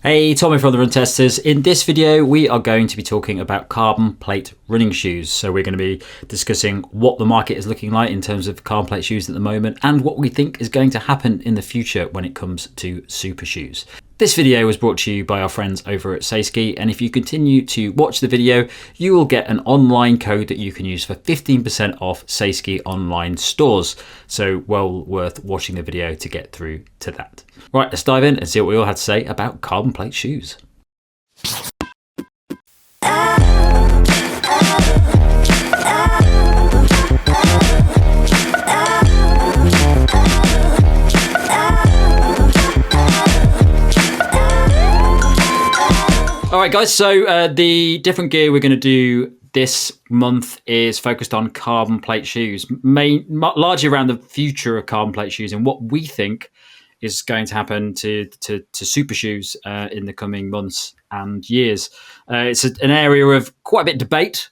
Hey, Tommy from the Run Testers. In this video, we are going to be talking about carbon plate running shoes. So we're going to be discussing what the market is looking like in terms of carbon plate shoes at the moment and what we think is going to happen in the future when it comes to super shoes. This video was brought to you by our friends over at Sayski, and if you continue to watch the video, you will get an online code that you can use for 15% off Sayski online stores. So well worth watching the video to get through to that. Right, let's dive in and see what we all had to say about carbon plate shoes. All right, guys, so the different gear we're going to do this month is focused on carbon plate shoes, largely around the future of carbon plate shoes and what we think is going to happen to super shoes in the coming months and years. It's an area of quite a bit of debate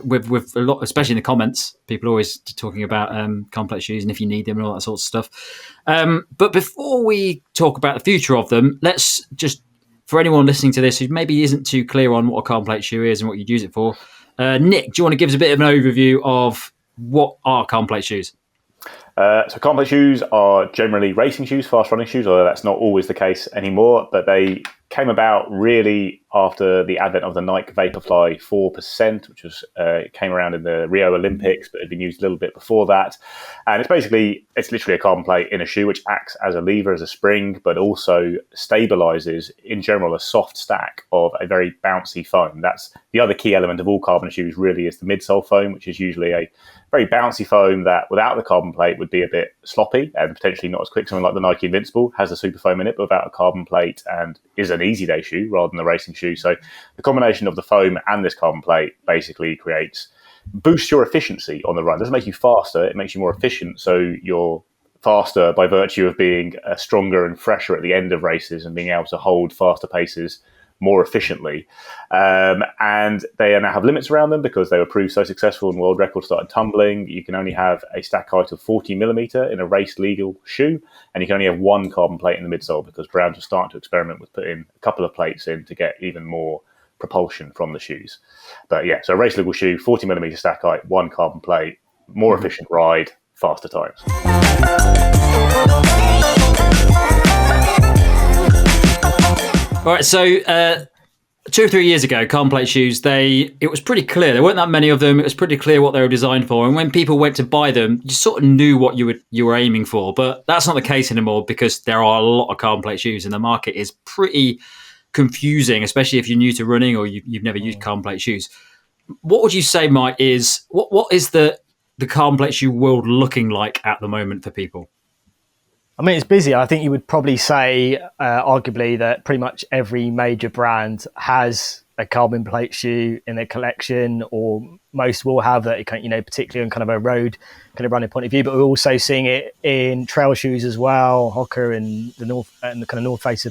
with a lot, especially in the comments. People are always talking about carbon plate shoes and if you need them and all that sort of stuff. But before we talk about the future of them, let's just, for anyone listening to this who maybe isn't too clear on what a carbon plate shoe is and what you'd use it for, Nick, do you want to give us a bit of an overview of what are carbon plate shoes? So carbon plate shoes are generally racing shoes, fast running shoes, although that's not always the case anymore. But they came about really after the advent of the Nike Vaporfly 4%, which was came around in the Rio Olympics, but had been used a little bit before that. And it's literally a carbon plate in a shoe, which acts as a lever, as a spring, but also stabilizes, in general, a soft stack of a very bouncy foam. That's the other key element of all carbon shoes, really, is the midsole foam, which is usually a very bouncy foam that without the carbon plate would be a bit sloppy and potentially not as quick. Something like the Nike Invincible has a super foam in it, but without a carbon plate, and is an easy day shoe rather than a racing shoe. So the combination of the foam and this carbon plate basically boosts your efficiency on the run. It doesn't make you faster, it makes you more efficient. So you're faster by virtue of being stronger and fresher at the end of races and being able to hold faster paces more efficiently. And they now have limits around them because they were proved so successful and world records started tumbling. You can only have a stack height of 40 millimeter in a race legal shoe, and you can only have one carbon plate in the midsole because brands are starting to experiment with putting a couple of plates in to get even more propulsion from the shoes. But yeah, so a race legal shoe, 40 millimeter stack height, one carbon plate, more efficient ride, faster times. All right, so 2 or 3 years ago, carbon plate shoes, it was pretty clear. There weren't that many of them. It was pretty clear what they were designed for. And when people went to buy them, you sort of knew what you were aiming for. But that's not the case anymore because there are a lot of carbon plate shoes and the market is pretty confusing, especially if you're new to running or you've never used carbon plate shoes. What would you say, Mike, what is the carbon plate shoe world looking like at the moment for people? I mean, it's busy. I think you would probably say, arguably, that pretty much every major brand has a carbon plate shoe in their collection, or most will have that, particularly on kind of a road kind of running point of view. But we're also seeing it in trail shoes as well. Hoka and the kind of North Face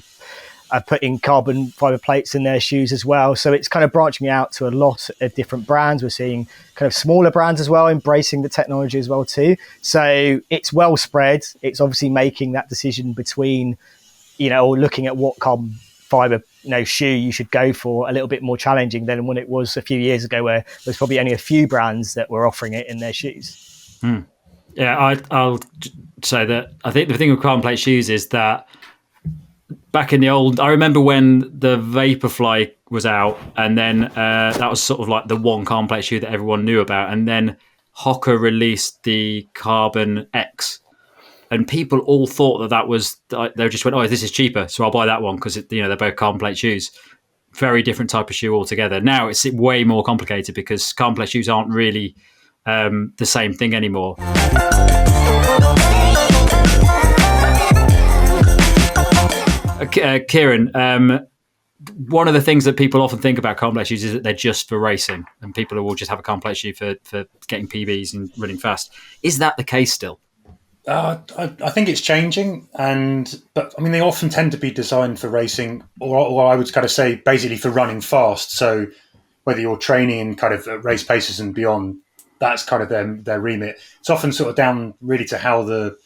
are putting carbon fiber plates in their shoes as well. So it's kind of branching out to a lot of different brands. We're seeing kind of smaller brands as well embracing the technology as well too. So it's well spread. It's obviously making that decision between, or looking at what carbon fiber shoe you should go for a little bit more challenging than when it was a few years ago, where there's probably only a few brands that were offering it in their shoes. Yeah, I'll say that I think the thing with carbon plate shoes is that back in I remember when the Vaporfly was out, and then that was sort of like the one carbon plate shoe that everyone knew about. And then Hoka released the Carbon X, and people all thought that was, they just went, oh, this is cheaper, so I'll buy that one because they're both carbon plate shoes. Very different type of shoe altogether. Now it's way more complicated because carbon plate shoes aren't really the same thing anymore. Kieran, one of the things that people often think about carbon plate shoes is that they're just for racing, and people will just have a carbon plate shoe for getting PBs and running fast. Is that the case still? I think it's changing, but I mean, they often tend to be designed for racing, or I would kind of say basically for running fast. So whether you're training in kind of race paces and beyond, that's kind of their remit. It's often sort of down really to how the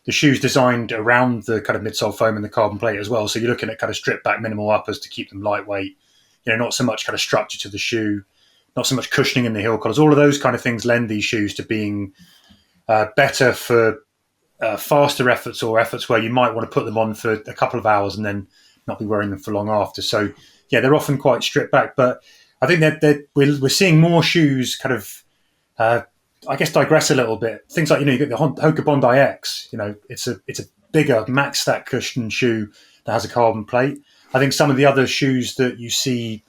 the shoe's designed around the kind of midsole foam and the carbon plate as well. So you're looking at kind of stripped back minimal uppers to keep them lightweight. Not so much kind of structure to the shoe, not so much cushioning in the heel collars. All of those kind of things lend these shoes to being better for faster efforts or efforts where you might want to put them on for a couple of hours and then not be wearing them for long after. So yeah, they're often quite stripped back, but I think that we're seeing more shoes kind of, I guess, digress a little bit. Things like, you get the Hoka Bondi X. It's a bigger max stack cushion shoe that has a carbon plate. I think some of the other shoes that you see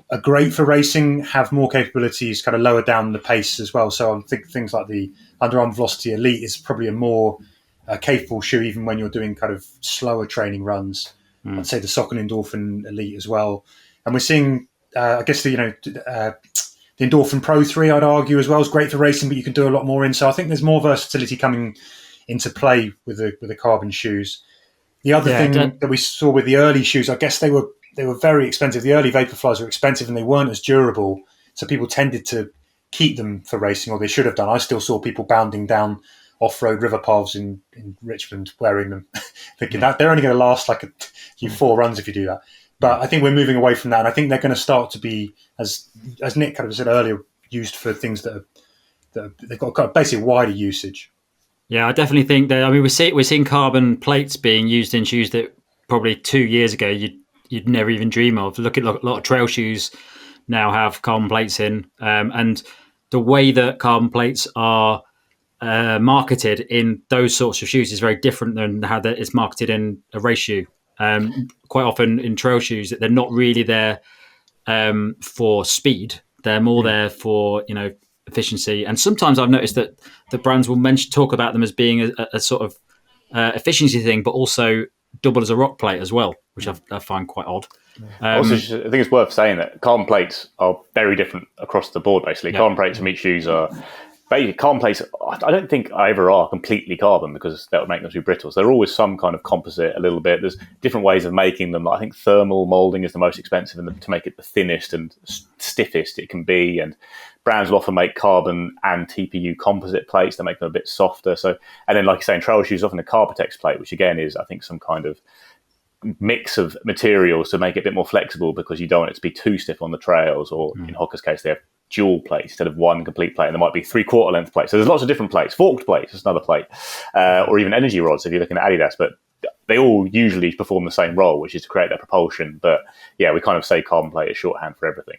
are great for racing have more capabilities kind of lower down the pace as well. So I think things like the Under Armour Velocity Elite is probably a more capable shoe even when you're doing kind of slower training runs. I'd say the Saucony Endorphin Elite as well. And we're seeing, I guess, the Endorphin Pro 3, I'd argue, as well, is great for racing, but you can do a lot more in. So I think there's more versatility coming into play with the carbon shoes. The other thing that we saw with the early shoes, I guess they were very expensive. The early Vaporflies were expensive and they weren't as durable. So people tended to keep them for racing, or they should have done. I still saw people bounding down off-road river paths in Richmond wearing them, thinking that they're only going to last like a few 4 runs if you do that. But I think we're moving away from that, and I think they're going to start to be, as Nick kind of said earlier, used for things that they've got kind of basically wider usage. Yeah, I definitely think that. I mean, we're seeing carbon plates being used in shoes that probably 2 years ago you'd never even dream of. Look at a lot of trail shoes now have carbon plates in, and the way that carbon plates are marketed in those sorts of shoes is very different than how that it's marketed in a race shoe. Quite often in trail shoes, they're not really there for speed. They're more there for efficiency. And sometimes I've noticed that the brands will talk about them as being a sort of efficiency thing, but also double as a rock plate as well, which I find quite odd. Also, I think it's worth saying that carbon plates are very different across the board. Basically, carbon plates from each shoes are. Basically, carbon plates, I don't think ever are completely carbon because that would make them too brittle. So they're always some kind of composite a little bit. There's different ways of making them. I think thermal molding is the most expensive to make it the thinnest and stiffest it can be. And brands will often make carbon and TPU composite plates that make them a bit softer. So, and then like you say, in trail shoes, often a Carbotex plate, which again is, I think, some kind of mix of materials to make it a bit more flexible because you don't want it to be too stiff on the trails, or in Hoka's case they have dual plates instead of one complete plate, and there might be 3/4 length plates. So there's lots of different plates. Forked plates is another plate, or even energy rods if you're looking at Adidas, but they all usually perform the same role, which is to create that propulsion. But yeah, we kind of say carbon plate is shorthand for everything.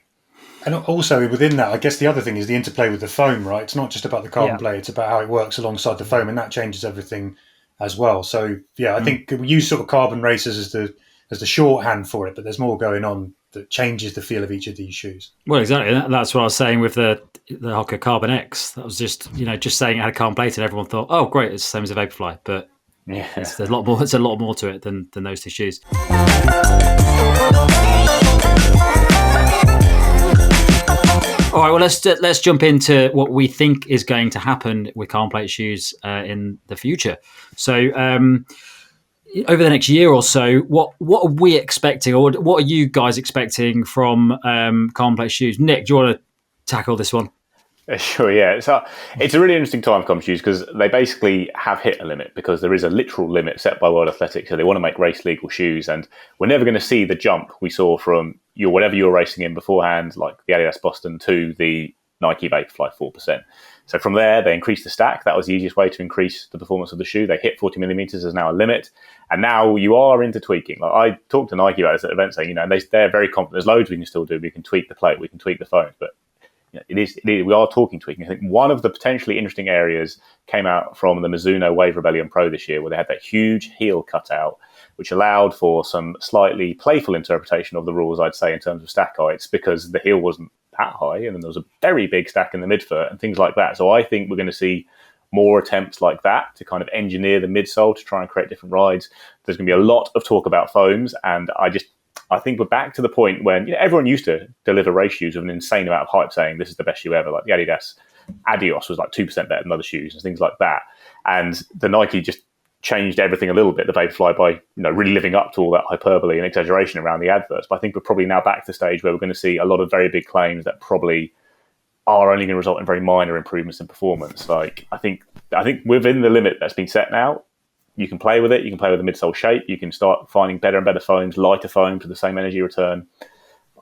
And also within that, I guess the other thing is the interplay with the foam, right? It's not just about the carbon plate, it's about how it works alongside the foam, and that changes everything as well. So yeah, I think we use sort of carbon racers as the shorthand for it, but there's more going on that changes the feel of each of these shoes. Well, exactly. That's what I was saying with the Hoka Carbon X. That was just saying it had a carbon plate, and everyone thought, oh, great, it's the same as a Vaporfly. But there's a lot more. It's a lot more to it than those two shoes. All right, well, let's jump into what we think is going to happen with carbon plate shoes in the future. So, over the next year or so, what are we expecting, or what are you guys expecting from carbon plate shoes? Nick, do you want to tackle this one? Sure, yeah. So it's a really interesting time for carbon shoes because they basically have hit a limit, because there is a literal limit set by World Athletics. So they want to make race legal shoes, and we're never going to see the jump we saw from whatever you were racing in beforehand, like the Adidas Boston, to the Nike Vaporfly 4%. So from there, they increased the stack. That was the easiest way to increase the performance of the shoe. They hit 40 millimeters as now a limit. And now you are into tweaking. Like I talked to Nike about this at events, saying, and they're very confident. There's loads we can still do. We can tweak the plate. We can tweak the foams. But we are talking tweaking. I think one of the potentially interesting areas came out from the Mizuno Wave Rebellion Pro this year, where they had that huge heel cutout, which allowed for some slightly playful interpretation of the rules, I'd say, in terms of stack heights, because the heel wasn't that high, and then there was a very big stack in the midfoot and things like that. So I think we're going to see more attempts like that to kind of engineer the midsole to try and create different rides. There's going to be a lot of talk about foams, and I think we're back to the point when everyone used to deliver race shoes with an insane amount of hype, saying this is the best shoe ever. Like the Adios was like 2% better than other shoes and things like that. And the Nike just changed everything a little bit, the Vaporfly, by really living up to all that hyperbole and exaggeration around the adverts. But I think we're probably now back to the stage where we're going to see a lot of very big claims that probably are only going to result in very minor improvements in performance. Like I think within the limit that's been set now, you can play with it. You can play with the midsole shape. You can start finding better and better foams, lighter foam for the same energy return.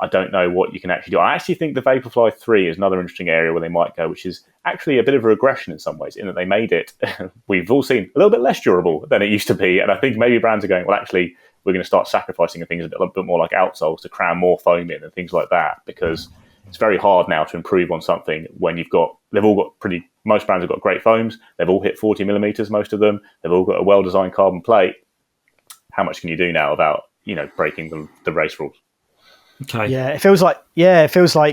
I don't know what you can actually do. I actually think the Vaporfly 3 is another interesting area where they might go, which is actually a bit of a regression in some ways, in that they made it, we've all seen, a little bit less durable than it used to be. And I think maybe brands are going, well, actually, we're going to start sacrificing things a bit more like outsoles to cram more foam in and things like that, because it's very hard now to improve on something when most brands have got great foams. They've all hit 40 millimeters, most of them. They've all got a well-designed carbon plate. How much can you do now about, breaking the race rules? Okay. Yeah, it feels like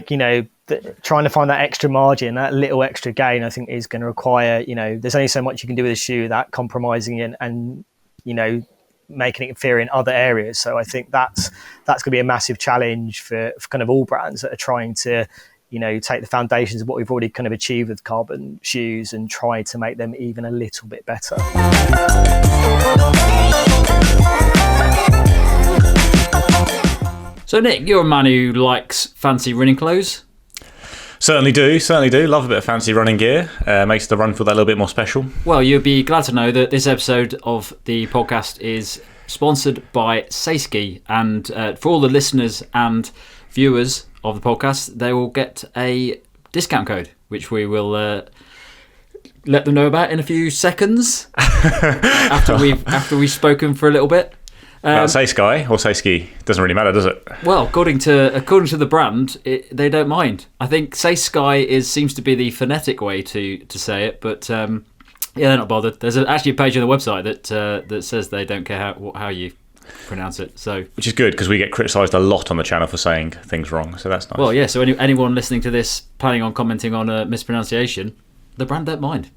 trying to find that extra margin, that little extra gain, I think is going to require, there's only so much you can do with a shoe without compromising it and making it inferior in other areas. So I think that's going to be a massive challenge for kind of all brands that are trying to, take the foundations of what we've already kind of achieved with carbon shoes and try to make them even a little bit better. So Nick, you're a man who likes fancy running clothes. Certainly do. Love a bit of fancy running gear. Makes the run feel that little bit more special. Well, you'll be glad to know that this episode of the podcast is sponsored by Seiski. And for all the listeners and viewers of the podcast, they will get a discount code, which we will let them know about in a few seconds after we've spoken for a little bit. Seiski or Seiski doesn't really matter, does it? Well, according to the brand, they don't mind. I think Seiski seems to be the phonetic way to say it, but they're not bothered. There's actually a page on the website that says they don't care how you pronounce it. So, which is good because we get criticised a lot on the channel for saying things wrong. So that's nice. Well, yeah. So anyone listening to this planning on commenting on a mispronunciation, the brand don't mind.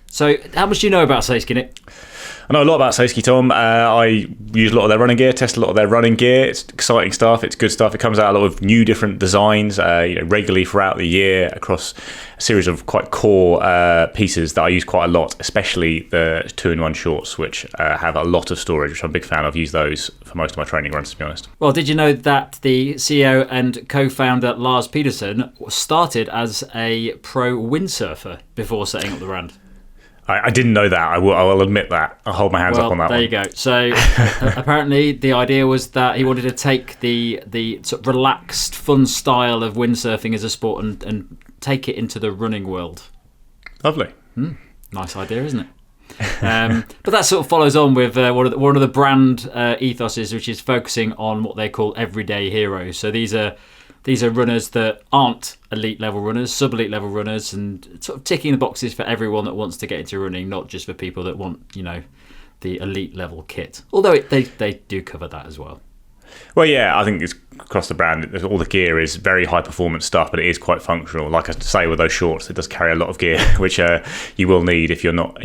So, how much do you know about Seiski, Nick? I know a lot about Seiski, Tom. I use a lot of their running gear, test a lot of their running gear. It's exciting stuff. It's good stuff. It comes out a lot of new different designs regularly throughout the year across a series of quite core pieces that I use quite a lot, especially the 2-in-1 shorts, which have a lot of storage, which I'm a big fan of. I've used those for most of my training runs, to be honest. Well, did you know that the CEO and co-founder Lars Pedersen started as a pro windsurfer before setting up the brand? I didn't know that. I will admit that. I'll hold my hands up on that there one. You go. So apparently the idea was that he wanted to take the sort of relaxed, fun style of windsurfing as a sport and take it into the running world. Lovely. Nice idea, isn't it? But that sort of follows on with one of the brand ethoses, which is focusing on what they call everyday heroes. So these are runners that aren't elite level runners, sub-elite level runners, and sort of ticking the boxes for everyone that wants to get into running, not just for people that want, the elite level kit. Although they do cover that as well. Well, yeah, I think it's across the brand. All the gear is very high performance stuff, but it is quite functional. Like I say with those shorts, it does carry a lot of gear, which you will need if you're not,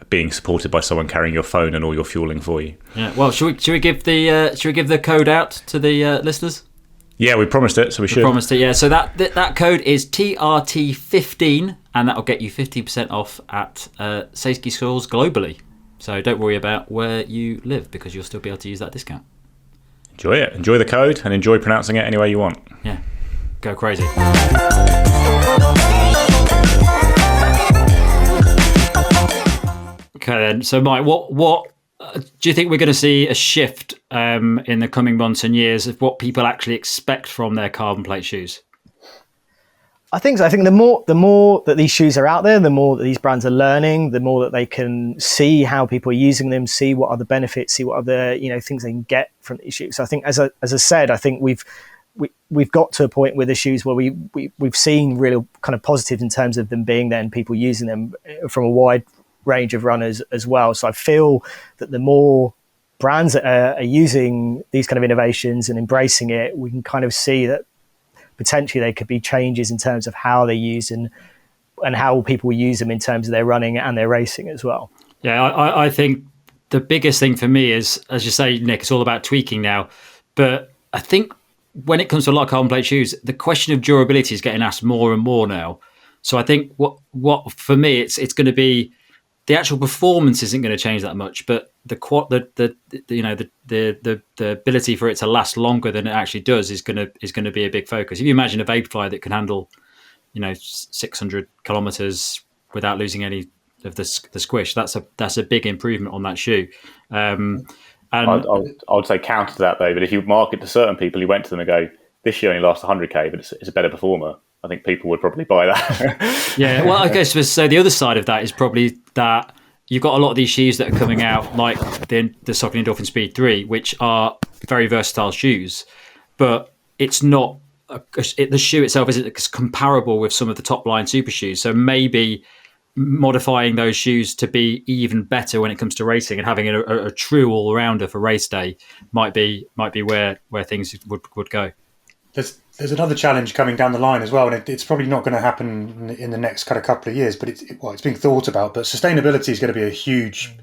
being supported by someone carrying your phone and all your fueling for you. Yeah. Well, should we give the code out to the listeners? Yeah, we promised it, so we should. Promised it, yeah. So that code is TRT15, and that'll get you 50% off at Seiski stores globally. So don't worry about where you live, because you'll still be able to use that discount. Enjoy it. Enjoy the code, and enjoy pronouncing it any way you want. Yeah, go crazy. Okay then. So Mike, what do you think we're going to see a shift in the coming months and years of what people actually expect from their carbon plate shoes? I think so. I think the more that these shoes are out there, the more that these brands are learning, the more that they can see how people are using them, see what other benefits, see what other things they can get from these shoes. So I think, as I said, I think we've got to a point with the shoes where we've seen real kind of positives in terms of them being there and people using them from a wide range of runners as well. So I feel that the more brands that are using these kind of innovations and embracing it, we can kind of see that potentially there could be changes in terms of how they use and how people use them in terms of their running and their racing as well. Yeah, I think the biggest thing for me is, as you say, Nick, it's all about tweaking now. But I think when it comes to a lot of carbon plate shoes, the question of durability is getting asked more and more now. So I think what for me, it's going to be, the actual performance isn't going to change that much, but the ability for it to last longer than it actually does is going to be a big focus. If you imagine a Vaporfly that can handle 600 kilometers without losing any the squish. That's a big improvement on that shoe. And I would say counter to that though, but if you market to certain people who went to them and go, this shoe only lasts 100k, but it's a better performer, I think people would probably buy that. Yeah, well, I guess so. The other side of that is probably that you've got a lot of these shoes that are coming out, like the Saucony Endorphin Speed 3, which are very versatile shoes, but it's not the shoe itself isn't comparable with some of the top line super shoes. So maybe modifying those shoes to be even better when it comes to racing and having a true all rounder for race day might be where things would go. There's another challenge coming down the line as well, and it's probably not going to happen in the next kind of couple of years, but it's being thought about. But sustainability is going to be a huge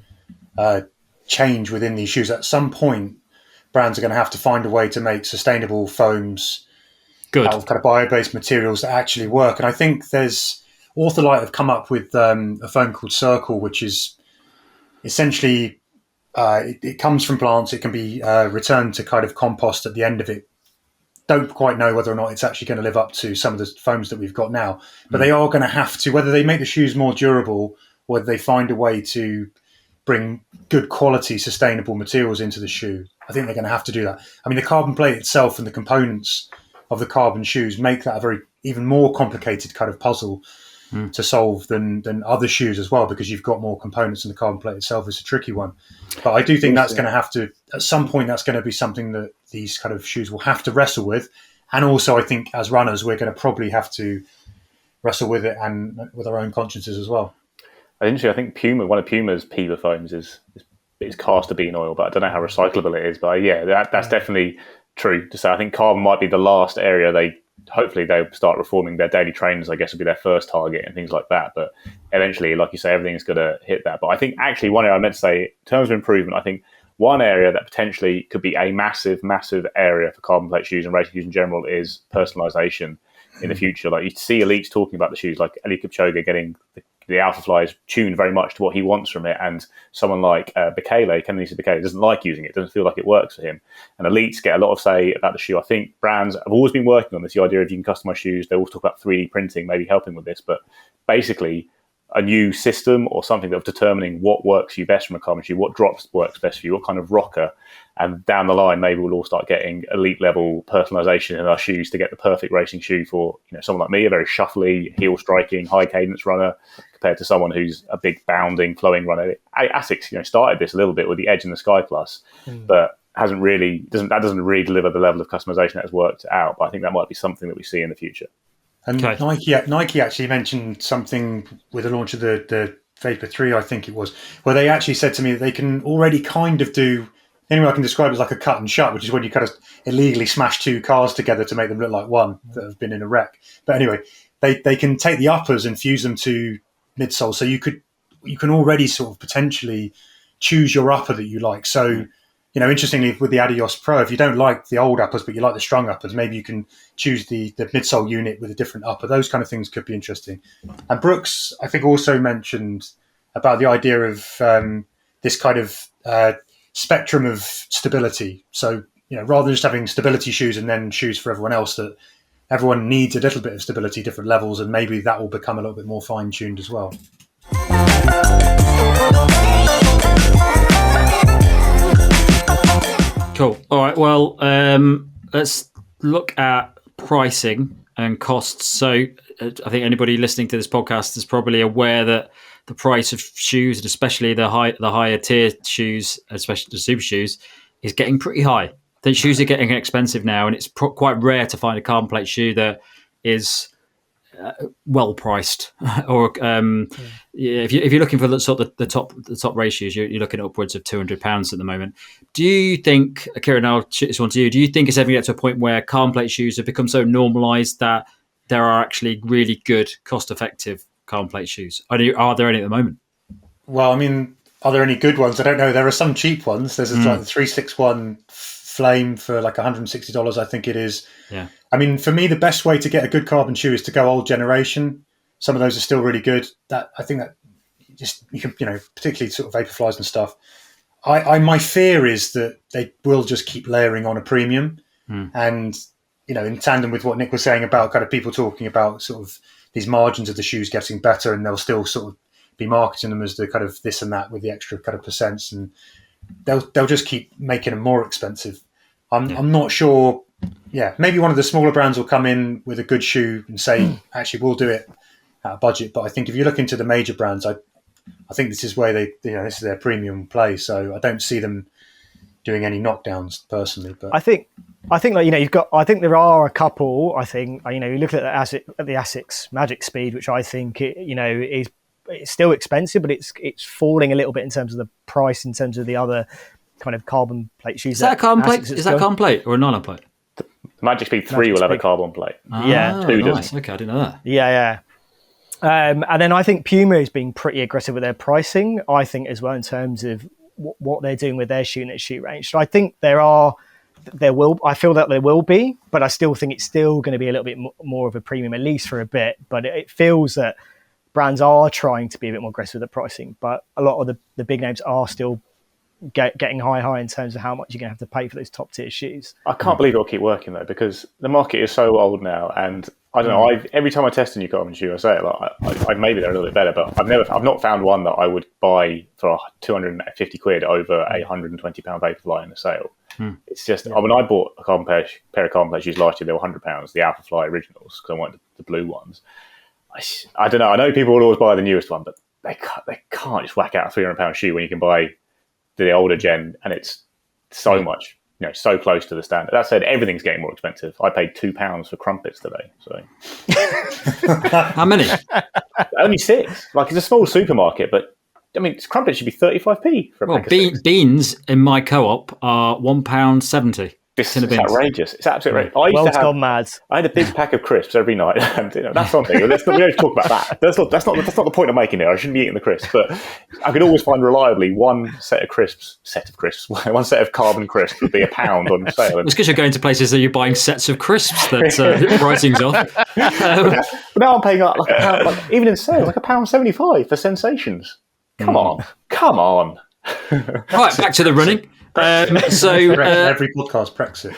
change within these shoes. At some point, brands are going to have to find a way to make sustainable foams out of kind of bio-based materials that actually work. And I think there's Ortholite have come up with a foam called Circle, which is essentially it comes from plants. It can be returned to kind of compost at the end of it. Don't quite know whether or not it's actually going to live up to some of the foams that we've got now, but they are going to have to, whether they make the shoes more durable, or whether they find a way to bring good quality, sustainable materials into the shoe. I think they're going to have to do that. I mean, the carbon plate itself and the components of the carbon shoes make that a very even more complicated kind of puzzle to solve than other shoes as well, because you've got more components, and the carbon plate itself is a tricky one. But I do think that's going to have to, at some point, that's going to be something that these kind of shoes will have to wrestle with. And also, I think as runners, we're going to probably have to wrestle with it and with our own consciences as well. Interesting. I think Puma, one of Puma's Pima foams is castor bean oil, but I don't know how recyclable it is. But yeah, that's definitely true to say. I think carbon might be the last area hopefully they'll start reforming their daily trainers, I guess, will be their first target and things like that. But eventually, like you say, everything's going to hit that. But I think actually one area I meant to say, in terms of improvement, I think one area that potentially could be a massive, massive area for carbon plate shoes and racing shoes in general is personalisation in the future. Like you see elites talking about the shoes, like Eliud Kipchoge getting the Alpha Flies tuned very much to what he wants from it, and someone like Kenenisa Bekele doesn't like using it, doesn't feel like it works for him. And elites get a lot of say about the shoe. I think brands have always been working on this, the idea of you can customize shoes. They always talk about 3D printing maybe helping with this, but basically a new system or something of determining what works for you best from a carbon shoe, what drops works best for you, what kind of rocker. And down the line, maybe we'll all start getting elite level personalization in our shoes to get the perfect racing shoe for someone like me, a very shuffly, heel striking, high cadence runner, compared to someone who's a big bounding, flowing runner. Asics, started this a little bit with the Edge and the Sky Plus, but doesn't really deliver the level of customization that's worked out. But I think that might be something that we see in the future. And Nike actually mentioned something with the launch of the Vapor 3, I think it was, where they actually said to me that they can already kind of do, anyway, I can describe it as like a cut and shut, which is when you kind of illegally smash two cars together to make them look like one that have been in a wreck. But anyway, they can take the uppers and fuse them to midsole. So you can already sort of potentially choose your upper that you like. So, interestingly, with the Adios Pro, if you don't like the old uppers, but you like the strung uppers, maybe you can choose the midsole unit with a different upper. Those kind of things could be interesting. And Brooks, I think, also mentioned about the idea of this kind of spectrum of stability. So, rather than just having stability shoes and then shoes for everyone else, that everyone needs a little bit of stability, different levels, and maybe that will become a little bit more fine-tuned as well. Cool. All right. Well, let's look at pricing and costs. So I think anybody listening to this podcast is probably aware that the price of shoes, and especially the higher tier shoes, especially the super shoes, is getting pretty high. I think shoes are getting expensive now, and it's quite rare to find a carbon plate shoe that is well priced. Or if you're looking for the top race shoes, you're looking at upwards of £200 at the moment. Do you think, Kieran, I'll shoot this one to you, do you think it's ever going to get to a point where carbon plate shoes have become so normalised that there are actually really good, cost-effective carbon plate shoes? Are there any at the moment? Well, I mean, are there any good ones? I don't know. There are some cheap ones. There's like the 361 Flame for like $160, I think it is. Yeah. I mean, for me, the best way to get a good carbon shoe is to go old generation. Some of those are still really good. That I think that just you can, particularly sort of Vaporflies and stuff. My fear is that they will just keep layering on a premium, and in tandem with what Nick was saying about kind of people talking about sort of these margins of the shoes getting better, and they'll still sort of be marketing them as the kind of this and that with the extra kind of percents, and they'll just keep making them more expensive. I'm not sure. Yeah, maybe one of the smaller brands will come in with a good shoe and say, actually, we'll do it at a budget. But I think if you look into the major brands, I think this is where this is their premium play. So I don't see them doing any knockdowns personally. But I think like, you've got. I think there are a couple. I think you look at the Asics Magic Speed, which I think is it's still expensive, but it's falling a little bit in terms of the price, in terms of the other kind of carbon plate shoes. Is that a carbon plate? Is that a carbon plate or a nylon plate? The Magic Speed 3 will have a carbon plate. Yeah, 2 nice. doesn't. Okay, I didn't know that. Yeah. And then I think Puma is being pretty aggressive with their pricing, I think, as well, in terms of what they're doing with their shoe and their shoe range. So I think I feel that there will be, but I still think it's still going to be a little bit more of a premium, at least for a bit. But it feels that brands are trying to be a bit more aggressive with the pricing, but a lot of the big names are still getting high in terms of how much you're going to have to pay for those top tier shoes. I can't believe it'll keep working though, because the market is so old now, and I don't know. Every time I test a new carbon shoe, I say it like maybe they're a little bit better, but I've not found one that I would buy for 250 quid over a £120 Vaporfly in a sale. It's just when I bought a pair of carbon plate shoes last year, they were £100, the Alphafly originals, because I wanted the blue ones. I don't know. I know people will always buy the newest one, but they can't just whack out a £300 shoe when you can buy the older gen, and it's so much, so close to the standard. That said, everything's getting more expensive. I paid £2 for crumpets today. So how many? Only 6. Like, it's a small supermarket, but I mean, crumpets should be 35p for a pack of 6. Beans in my co-op are £1.70. This is outrageous. It's absolutely outrageous. World's gone mad. I had a big pack of crisps every night, and that's something. We don't talk about that. That's not the point I'm making here. I shouldn't be eating the crisps, but I could always find reliably one set of carbon crisps would be £1 on sale. It's because you're going to places that you're buying sets of crisps that pricing's off. But now I'm paying like £1, even in sale, like £1.75 for Sensations. Come on. Right, back to the running. Every podcast Brexit.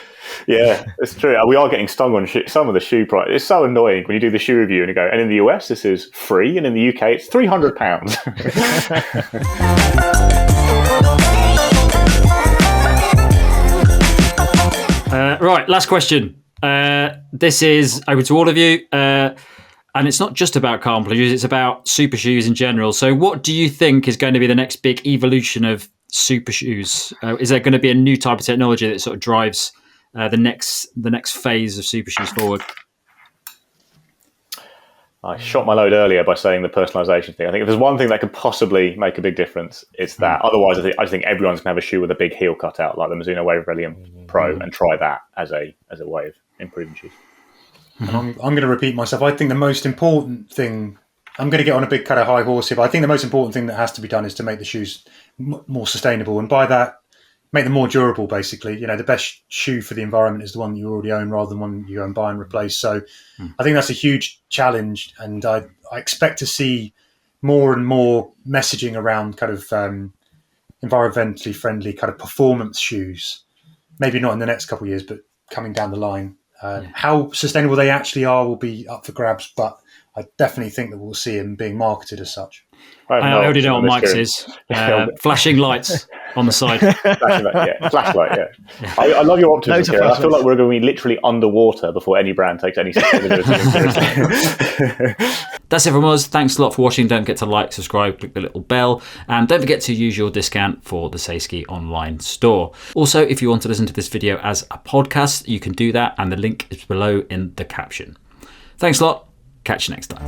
Yeah, it's true. We are getting stung on some of the shoe price. It's so annoying when you do the shoe review and you go, and in the US this is free, and in the UK it's £300. Right, last question. This is open to all of you, and it's not just about carbon plate shoes; it's about super shoes in general. So, what do you think is going to be the next big evolution of super shoes? Is there going to be a new type of technology that sort of drives the next phase of super shoes forward? I shot my load earlier by saying the personalization thing. I think if there's one thing that could possibly make a big difference, it's that. Otherwise, I think everyone's going to have a shoe with a big heel cutout, like the Mizuno Wave Reliant Pro, and try that as a way of improving shoes. And I'm going to repeat myself. I think the most important thing, I'm going to get on a big kind of high horse here, but I think the most important thing that has to be done is to make the shoes more sustainable, and by that, make them more durable. Basically, the best shoe for the environment is the one that you already own, rather than one you go and buy and replace. So, I think that's a huge challenge, and I expect to see more and more messaging around kind of environmentally friendly kind of performance shoes. Maybe not in the next couple of years, but coming down the line. How sustainable they actually are will be up for grabs, but I definitely think that we'll see them being marketed as such. I already know what Mike's is. Flashing lights on the side. Flashlight, yeah. I love your optimism here. I feel like we're going to be literally underwater before any brand takes any sustainability seriously. That's it from us. Thanks a lot for watching. Don't forget to like, subscribe, click the little bell, and don't forget to use your discount for the Seisky online store. Also, if you want to listen to this video as a podcast, you can do that, and the link is below in the caption. Thanks a lot. Catch you next time.